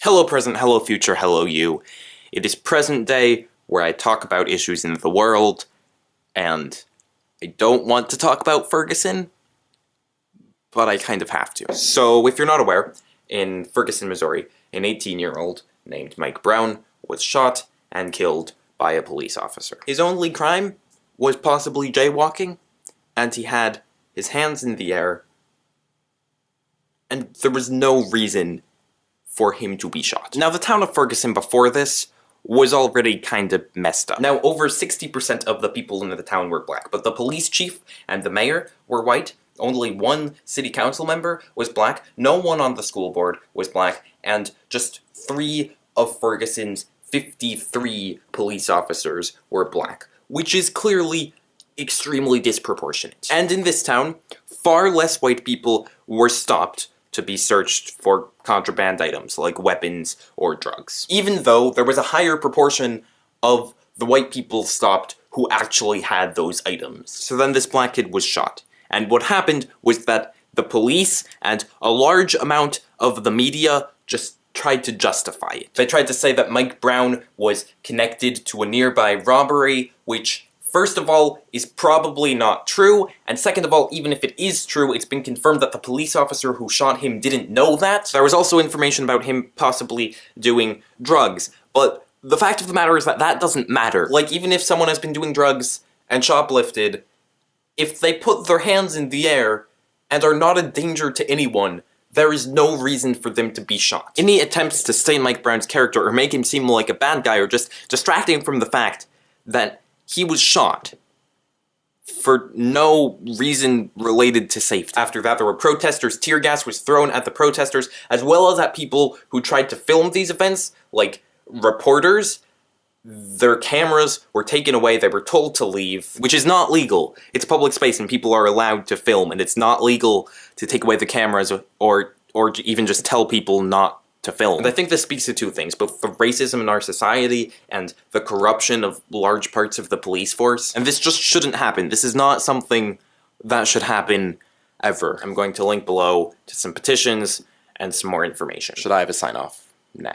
Hello present, hello future, hello you. It is present day, where I talk about issues in the world, and I don't want to talk about Ferguson, but I kind of have to. So, if you're not aware, in Ferguson, Missouri, an 18-year-old named Mike Brown was shot and killed by a police officer. His only crime was possibly jaywalking, and he had his hands in the air, and there was no reason for him to be shot. Now, the town of Ferguson before this was already kind of messed up. Now, over 60% of the people in the town were black, but the police chief and the mayor were white. Only one city council member was black, no one on the school board was black, and just 3 of Ferguson's 53 police officers were black, which is clearly extremely disproportionate. And in this town, far less white people were stopped to be searched for contraband items like weapons or drugs. Even though there was a higher proportion of the white people stopped who actually had those items. So then this black kid was shot. And what happened was that the police and a large amount of the media just tried to justify it. They tried to say that Mike Brown was connected to a nearby robbery, which first of all, is probably not true, and second of all, even if it is true, it's been confirmed that the police officer who shot him didn't know that. There was also information about him possibly doing drugs, but the fact of the matter is that that doesn't matter. Like, even if someone has been doing drugs and shoplifted, if they put their hands in the air and are not a danger to anyone, there is no reason for them to be shot. Any attempts to stain Mike Brown's character or make him seem like a bad guy are just distracting from the fact that he was shot for no reason related to safety. After that, there were protesters. Tear gas was thrown at the protesters, as well as at people who tried to film these events, like reporters. Their cameras were taken away, they were told to leave, which is not legal. It's public space and people are allowed to film, and it's not legal to take away the cameras or even just tell people not to film. And I think this speaks to 2 things, both the racism in our society and the corruption of large parts of the police force. And this just shouldn't happen. This is not something that should happen ever. I'm going to link below to some petitions and some more information. Should I have a sign off? Nah.